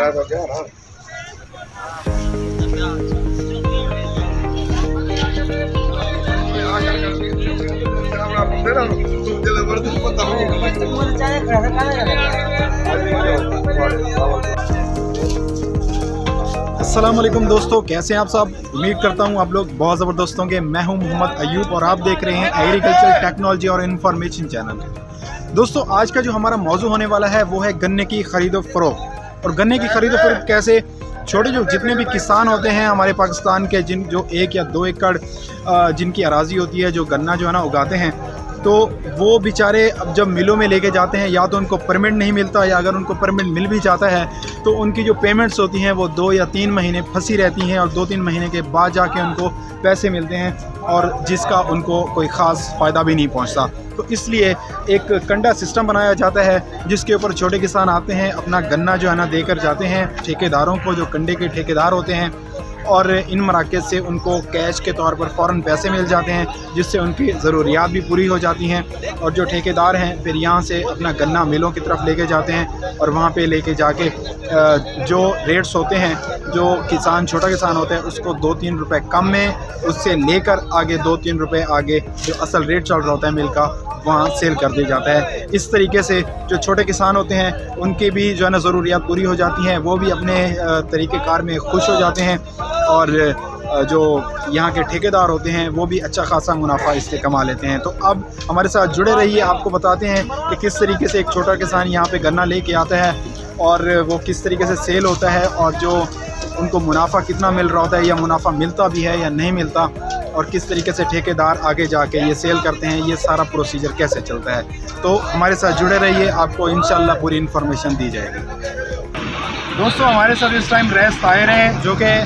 अस्सलाम वालेकुम दोस्तों, कैसे हैं आप सब। उम्मीद करता हूं आप लोग बहुत ज़बरदस्त होंगे। मैं हूं मोहम्मद अयूब और आप देख रहे हैं एग्रीकल्चर टेक्नोलॉजी और इन्फॉर्मेशन चैनल। दोस्तों, आज का जो हमारा मौजू होने वाला है वो है गन्ने की ख़रीदो फ़रोख्त। और गन्ने की ख़रीदो फ़रोख्त कैसे, छोटे जो जितने भी किसान होते हैं हमारे पाकिस्तान के, जो 1 या 2 एकड़ जिनकी अराज़ी होती है, जो गन्ना जो है ना उगाते हैं, तो वो बेचारे अब जब मिलों में लेके जाते हैं, या तो उनको परमिट नहीं मिलता, या अगर उनको परमिट मिल भी जाता है तो उनकी जो पेमेंट्स होती हैं वो 2 या 3 महीने फंसी रहती हैं, और 2-3 महीने के बाद जाके उनको पैसे मिलते हैं, और जिसका उनको कोई ख़ास फ़ायदा भी नहीं पहुंचता। तो इसलिए एक कंडा सिस्टम बनाया जाता है जिसके ऊपर छोटे किसान आते हैं, अपना गन्ना जो है ना देकर जाते हैं ठेकेदारों को, जो कंडे के ठेकेदार होते हैं, और इन मराकज़ से उनको कैश के तौर पर फ़ौरन पैसे मिल जाते हैं, जिससे उनकी ज़रूरियात भी पूरी हो जाती हैं। और जो ठेकेदार हैं फिर यहाँ से अपना गन्ना मिलों की तरफ लेके जाते हैं, और वहाँ पे लेके जाके जो रेट्स होते हैं, जो किसान छोटा किसान होता है उसको 2-3 रुपए कम में, उससे लेकर आगे 2-3 रुपए आगे जो असल रेट चल रहा होता है मिल का, वहाँ सेल कर दिया जाता है। इस तरीके से जो छोटे किसान होते हैं उनकी भी जो है ना ज़रूरियात पूरी हो जाती हैं, वो भी अपने तरीक़ेकार में खुश हो जाते हैं, और जो यहाँ के ठेकेदार होते हैं वो भी अच्छा खासा मुनाफा इससे कमा लेते हैं। तो अब हमारे साथ जुड़े रहिए, आपको बताते हैं कि किस तरीके से एक छोटा किसान यहाँ पे गन्ना लेके आता है, और वो किस तरीके से सेल होता है, और जो उनको मुनाफा कितना मिल रहा होता है, या मुनाफा मिलता भी है या नहीं मिलता, और किस तरीके से ठेकेदार आगे जाके ये सेल करते हैं, ये सारा प्रोसीजर कैसे चलता है। तो हमारे साथ जुड़े रहिए, आपको इंशाल्लाह पूरी इन्फॉर्मेशन दी जाएगी। दोस्तों, हमारे साथ इस टाइम रईस ताहिर हैं, जो कि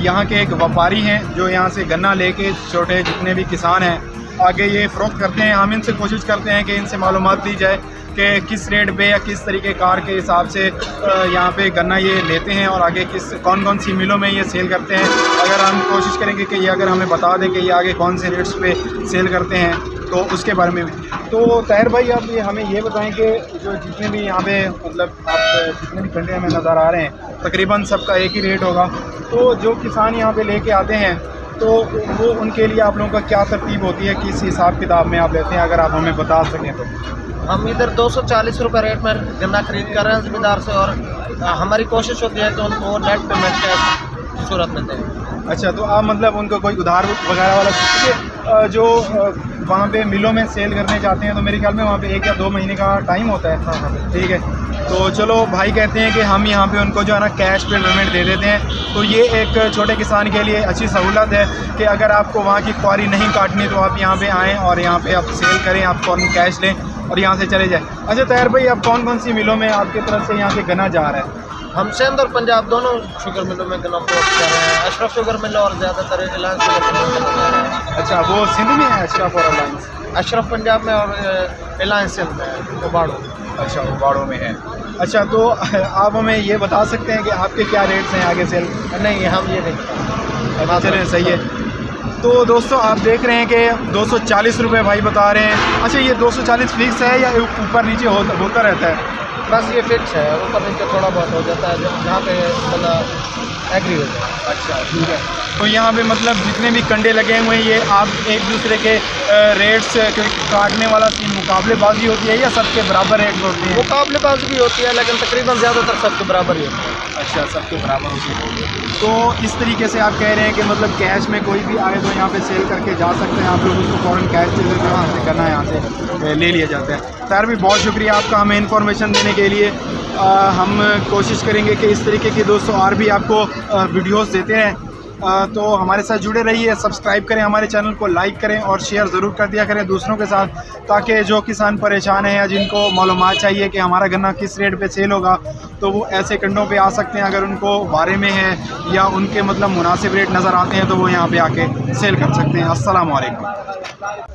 यहाँ के एक व्यापारी हैं, जो यहाँ से गन्ना लेके छोटे जितने भी किसान हैं आगे ये फ़रोख्त करते हैं। हम इनसे कोशिश करते हैं कि इनसे मालूमात दी जाए कि किस रेट पे या किस तरीके कार के हिसाब से यहाँ पे गन्ना ये लेते हैं, और आगे कौन कौन सी मिलों में ये सेल करते हैं। अगर हम कोशिश करेंगे कि ये अगर हमें बता दें कि ये आगे कौन से रेट्स पे सेल करते हैं, तो उसके बारे में। तो ताहिर भाई, आप ये हमें ये बताएं कि जो जितने भी यहाँ पे मतलब आप जितने भी कंडे हमें नज़र आ रहे हैं, तकरीबन सबका एक ही रेट होगा। तो जो किसान यहाँ पे लेके आते हैं, तो वो उनके लिए आप लोगों का क्या तरतीब होती है, किस हिसाब किताब में आप लेते हैं, अगर आप हमें बता सकें तो। हम इधर 240 रुपये रेट में गन्ना खरीद कर रहे हैं ज़मींदार से, और हमारी कोशिश होती है कि उनको नेट पेमेंट की सूरत में दें। अच्छा, तो आप मतलब उनको कोई उधार वगैरह वाला, जो वहाँ पे मिलों में सेल करने जाते हैं, तो मेरे ख्याल में वहाँ पे 1 या 2 महीने का टाइम होता है। हाँ, ठीक है। तो चलो, भाई कहते हैं कि हम यहाँ पे उनको जो है ना कैश पे पेमेंट दे देते हैं। तो ये एक छोटे किसान के लिए अच्छी सहूलत है कि अगर आपको वहाँ की ख्वारी नहीं काटनी तो आप यहाँ पे आएँ और यहाँ पे आप सेल करें, आप फ़ौरन कैश लें और यहाँ से चले जाएँ। अच्छा ताहिर भाई, आप कौन कौन सी मिलों में आपकी तरफ से यहाँ से गन्ना जा रहा है? हम सिंध और पंजाब दोनों शुगर मिलों में गन्ना फ़रोख्त कर रहे हैं। अशरफ शुगर मिल और ज़्यादातर रिलायंस शुगर मिलों में गन्ना जा रहे हैं। अच्छा, वो सिंध में है अशरफ और रिलायंस? अशरफ पंजाब में और रिलायंस सिंध में, उबाड़ो। अच्छा, उबाड़ो में है। अच्छा, तो आप हमें ये बता सकते हैं कि आपके क्या रेट्स हैं आगे सेल? नहीं, हम ये नहीं। चलें, सही है। तो दोस्तों, आप देख रहे हैं कि 240 रुपये भाई बता रहे हैं। अच्छा, ये 240 फिक्स है या ऊपर नीचे होता रहता है? बस ये फिक्स है, ऊपर नीचे थोड़ा बहुत हो जाता है जहाँ पे मतलब एग्री हो जाए। अच्छा, ठीक है। तो यहाँ पे मतलब जितने भी कंडे लगे हुए हैं, ये आप एक दूसरे के रेट्स काटने वाला मुकाबलेबाजी होती है, या सबके बराबर रेट्स होते हैं? मुकाबलेबाजी भी होती है, लेकिन तकरीबन ज़्यादातर सबके बराबर ही होता है। अच्छा, सबके बराबर होती है। तो इस तरीके से आप कह रहे हैं कि मतलब कैश में कोई भी आए तो यहाँ पे सेल करके जा सकते हैं, आप लोग उसको फ़ौरन कैश दे देते हैं, वहाँ से करना यहाँ से ले लिया जाता है। ताहिर भी बहुत शुक्रिया आपका हमें इन्फॉर्मेशन देने के लिए। हम कोशिश करेंगे कि इस तरीके की दोस्तों और भी आपको वीडियोस देते हैं। तो हमारे साथ जुड़े रहिए, सब्सक्राइब करें हमारे चैनल को, लाइक करें और शेयर ज़रूर कर दिया करें दूसरों के साथ, ताकि जो किसान परेशान हैं या जिनको मालूमात चाहिए कि हमारा गन्ना किस रेट पे सेल होगा, तो वो ऐसे कंडों पे आ सकते हैं। अगर उनको बारे में है या उनके मतलब मुनासिब रेट नज़र आते हैं तो वो यहाँ पे आके सेल कर सकते हैं। अस्सलाम वालेकुम।